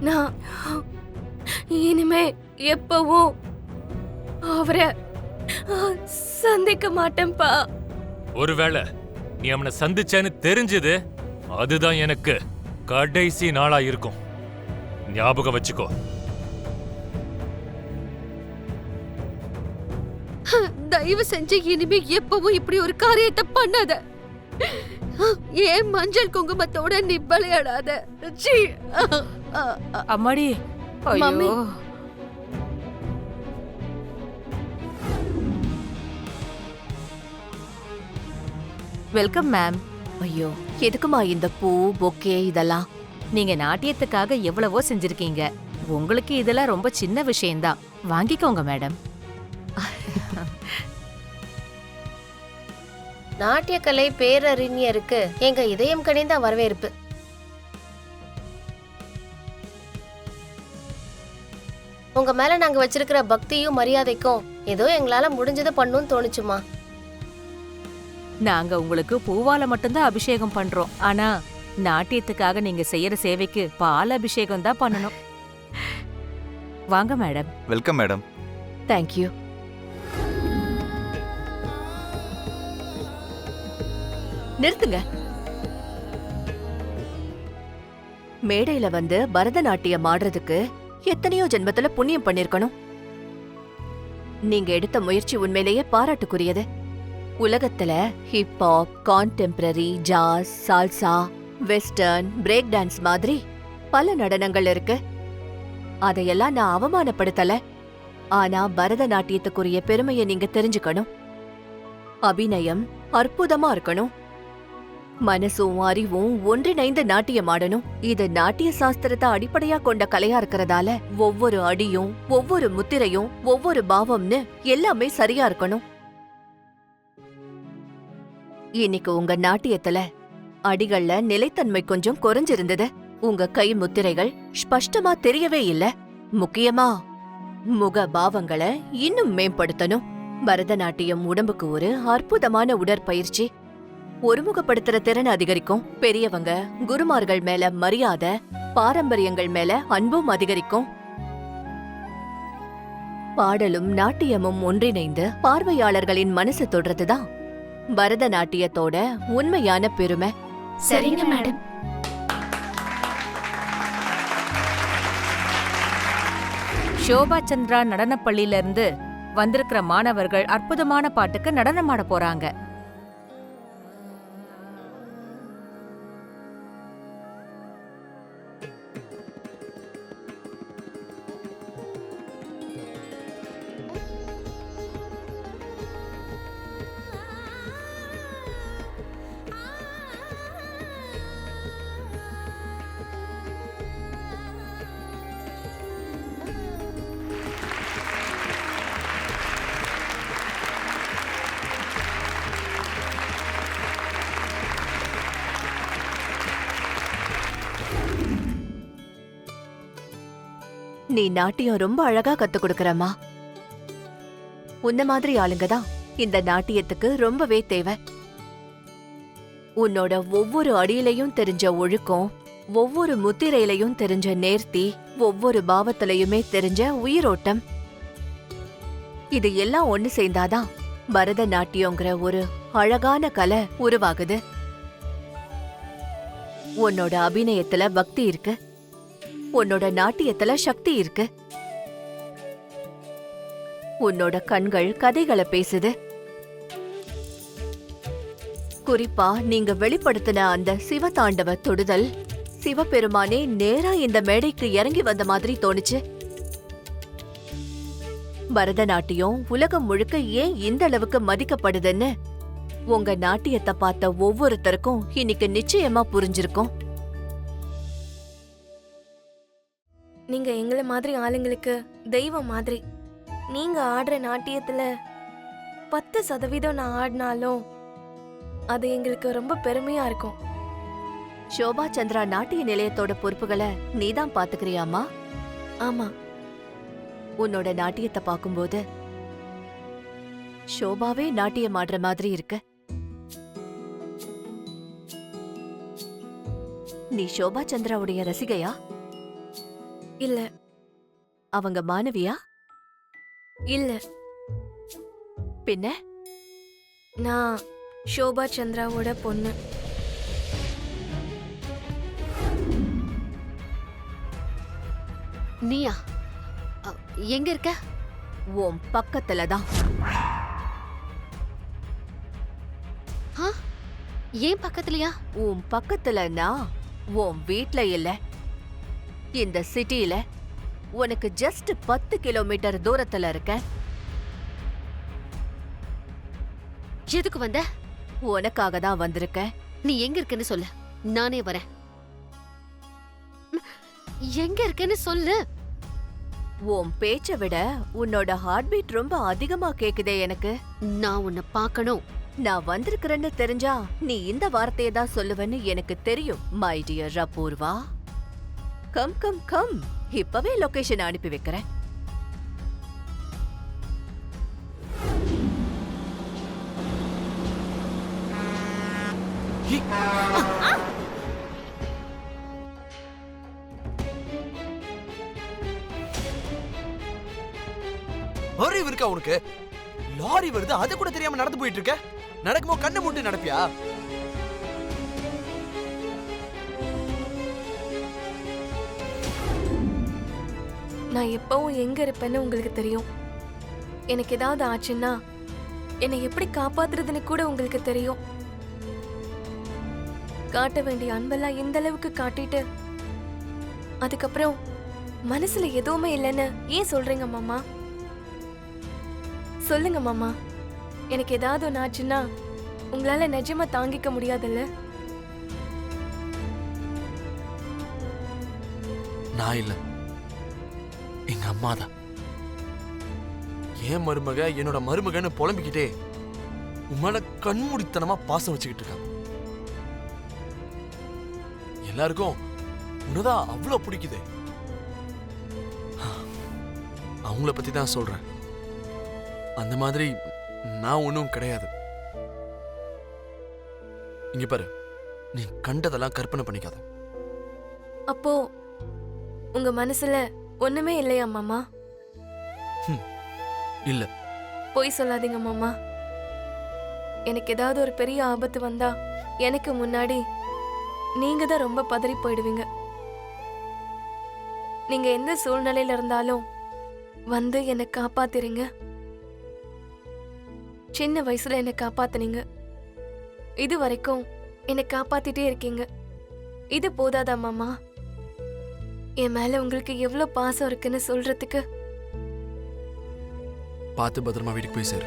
நான் இனிமே எப்பவும் அவரை சந்திக்க மாட்டேன்ப்பா. ஒருவேளை நீ அவனை சந்திச்சேன்னு தெரிஞ்சது அதுதான் எனக்கு கடைசி நாளா இருக்கும். ஞாபகம் வச்சுக்கோ. தயவு செஞ்சு இனிமே எப்பவும் இப்படி ஒரு காரியத்தை பண்ணாத. ஏன் மஞ்சள் குங்குமத்தோட நீ விளையாடாத. அம்மாடி, மம்மி. ஐயோ. Welcome ma'am. ஐயோ, எதுக்குமா இந்த பூ பொக்கே இதெல்லாம்? நீங்க நாட்டியத்துக்காக எவ்வளவோ செஞ்சிருக்கீங்க. உங்களுக்கு இதெல்லாம் ரொம்ப சின்ன விஷயம்தான். வாங்கிக்கோங்க மேடம். நாட்டியக்கலை பேரறிஞருக்கு எங்க இதயம் கனிந்த வரவேற்பு. உங்க மேல நாங்க வச்சிருக்கிற பக்தியும் மரியாதைக்கும் ஏதோ எங்களால முடிஞ்சதை பண்ணுன்னு தோணுச்சுமா. நாங்க உங்களுக்கு பூவால மட்டும்தான் அபிஷேகம் பண்றோம். ஆனா நாட்டியத்துக்காக நீங்க செய்யற சேவைக்கு பால் அபிஷேகம் தான் பண்ணணும். வாங்க மேடம். Welcome madam. தேங்க்யூ. நிறுத்துங்க. மேடையில வந்து பரதநாட்டியம் ஆடுறதுக்கு எத்தனையோ ஜென்மத்துல புண்ணியம் பண்ணிருக்கணும். நீங்க எடுத்த முயற்சி உண்மையிலேயே பாராட்டுக்குரியது. உலகத்துல ஹிப்ஹாப், கான்டெம்பரரி, ஜாஸ், சால்சா, வெஸ்டர்ன், பிரேக் டான்ஸ் மாதிரி பல நடனங்கள் இருக்கு. அதையெல்லாம் நான் அவமானப்படுத்தல. ஆனா பரதநாட்டியத்துக்குரிய பெருமையை நீங்க தெரிஞ்சுக்கணும். அபிநயம் அற்புதமா இருக்கணும். மனசும் அறிவும் ஒன்றிணைந்து நாட்டியம் ஆடணும். இது நாட்டிய சாஸ்திரத்தை அடிப்படையா கொண்ட கலையா இருக்கிறதால ஒவ்வொரு அடியும், ஒவ்வொரு முத்திரையும், ஒவ்வொரு பாவம்னு எல்லாமே சரியா இருக்கணும். இன்னைக்கு உங்க நாட்டியத்துல அடிகள்ல நிலைத்தன்மை கொஞ்சம் குறைஞ்சிருந்தது. உங்க கை முத்திரைகள் ஸ்பஷ்டமா தெரியவே இல்ல. முக்கியமா முக பாவங்களை இன்னும் மேம்படுத்தணும். பரதநாட்டியம் உடம்புக்கு ஒரு அற்புதமான உடற்பயிற்சி. ஒருமுகப்படுத்துற திறன் அதிகரிக்கும். பெரியவங்க, குருமார்கள் மேல மரியாதை, பாரம்பரியங்கள் மேல அன்பும் அதிகரிக்கும். பாடலும் நாட்டியமும் ஒன்றிணைந்து பார்வையாளர்களின் மனசு தொடுறதுதான் பரதநாட்டியத்தோட உண்மையான பெருமை. சரிங்க மேடம். ஷோபா சந்திரா நடனப்பள்ளியில இருந்து வந்திருக்கிற மாணவர்கள் அற்புதமான பாட்டுக்கு நடனமாட போறாங்க. நீ நாட்டியம் ரொம்ப அழகா கத்து கொடுக்கறமா. உன்ன மாதிரி ஆளுங்கதான் இந்த நாட்டியத்துக்கு ரொம்பவே தேவை. உன்னோட ஒவ்வொரு அடியிலையும் தெரிஞ்ச ஒழுக்கம், ஒவ்வொரு முத்திரையிலையும் தெரிஞ்ச நேர்த்தி, ஒவ்வொரு பாவத்திலையுமே தெரிஞ்ச உயிரோட்டம், இது எல்லாம் ஒண்ணு சேர்ந்தாதான் பரதநாட்டியங்கிற ஒரு அழகான கலை உருவாகுது. உன்னோட அபிநயத்துல பக்தி இருக்கு. உன்னோட நாட்டியத்துல சக்தி இருக்கு. உன்னோட கண்கள் கதைகளை பேசுது. குறிப்பா நீங்க வெளிப்படுத்தின அந்த சிவதாண்டவ தொடுதல், சிவபெருமானே நேரா இந்த மேடைக்கு இறங்கி வந்த மாதிரி தோணுச்சு. பரதநாட்டியம் உலகம் முழுக்க ஏன் இந்த அளவுக்கு மதிக்கப்படுதுன்னு உங்க நாட்டியத்தை பார்த்த ஒவ்வொருத்தருக்கும் இன்னைக்கு நிச்சயமா புரிஞ்சிருக்கும். நீங்க எங்களை மாதிரி ஆளுங்களுக்கு தெய்வம் மாதிரி. நீங்க ஆடுற நாட்டியத்துல 10% நான் ஆடினாலும் அது எங்களுக்கு ரொம்ப பெருமையா இருக்கும். ஷோபா சந்திரா நாட்டிய நிலையத்தோட பொறுப்புகளை நீதான் பாத்துக்கிறியாமா? ஆமா. உன்னோட நாட்டியத்தை பாக்கும்போது ஷோபாவே நாட்டியம் ஆடுற மாதிரி இருக்கு. நீ ஷோபா சந்திராவுடைய ரசிகையா? இல்ல அவங்க மாணவியா? இல்ல பின்ன நான் ஷோபா சந்திராவோட பொண்ணு. நீயா? எங்க இருக்க? உன் பக்கத்துல தான். ஏன் பக்கத்துலயா? உன் பக்கத்துலன்னா உன் வீட்ல இல்ல, இந்த சிட்டில உனக்கு ஜஸ்ட் 10 கிலோமீட்டர் தூரத்துல இருக்க. எதுக்கு வந்த? உனக்காக தான் வந்திருக்கேன். நீ எங்க இருக்கன்னு சொல்லு, நானே வரேன். எங்க இருக்கன்னு சொல்லு. உன் பேச்ச விட உன்னோட ஹார்ட் பீட் ரொம்ப அதிகமா கேக்குதே எனக்கு. நான் உன்னை பார்க்கணும். நான் வந்திருக்கிறேன்னு தெரிஞ்சா நீ இந்த வார்த்தையை தான் சொல்லுவேன்னு எனக்கு தெரியும். My dear Apoorva, come come come. இப்பவே லொகேஷன் அனுப்பி வைக்கிறேன். அறிவு இருக்கா உனக்கு? லாரி வருது, அது கூட தெரியாம நடந்து போயிட்டு இருக்க. நடக்குமோ கண்ணை மூட்டு நடப்பியா? நான் எப்பவும் எங்க இருப்பேன்னு உங்களுக்கு தெரியும். எனக்கு ஏதாவது ஆச்சுன்னா என்னை எப்படி காப்பாத்துறதுன்னு கூட உங்களுக்கு தெரியும். காட்ட வேண்டிய அன்பெல்லாம் இந்த அளவுக்கு காட்டிட்டு அதுக்கப்புறம் மனசுல எதுவுமே இல்லைன்னு ஏன் சொல்றீங்க மாமா? சொல்லுங்க மாமா, எனக்கு ஏதாவது ஒன்று ஆச்சுன்னா உங்களால நிஜமா தாங்கிக்க முடியாதுல்ல? நான் இல்ல, எங்க அம்மா தான். ஏன் மருமக என்னோட மருமகன்னு புலம்பிக்கிட்டே உமால கண்மூடித்தனமா பாசம் வச்சுக்கிட்டு இருக்காங்க. எல்லாருக்கும் உன்னதான் அவ்வளவு பிடிக்குது. அவங்கள பத்தி தான் சொல்றேன். அந்த மாதிரி நான் ஒன்றும் கிடையாது. இங்க பாரு, நீ கண்டதெல்லாம் கற்பனை பண்ணிக்காத. அப்போ உங்க மனசுல ஒண்ணுமே இல்லையா மாமா? இல்ல. பொய் சொல்லாதீங்க மாமா. எனக்கு ஏதாவது ஒரு பெரிய ஆபத்து வந்தா எனக்கு முன்னாடி நீங்க தான் ரொம்ப பதறி போயிடுவீங்க. நீங்க எந்த சூழ்நிலையில இருந்தாலும் வந்து என்னை காப்பாத்திருங்க. சின்ன வயசுல என்னை காப்பாத்துனீங்க, இது வரைக்கும் என்னை காப்பாத்திட்டே இருக்கீங்க. இது போதாதா மாமா? என் மேல உங்களுக்கு எவ்வளவு பாசம் இருக்குன்னு சொல்றதுக்கு? பார்த்து பத்திரமா வீட்டுக்கு போய் சேரு.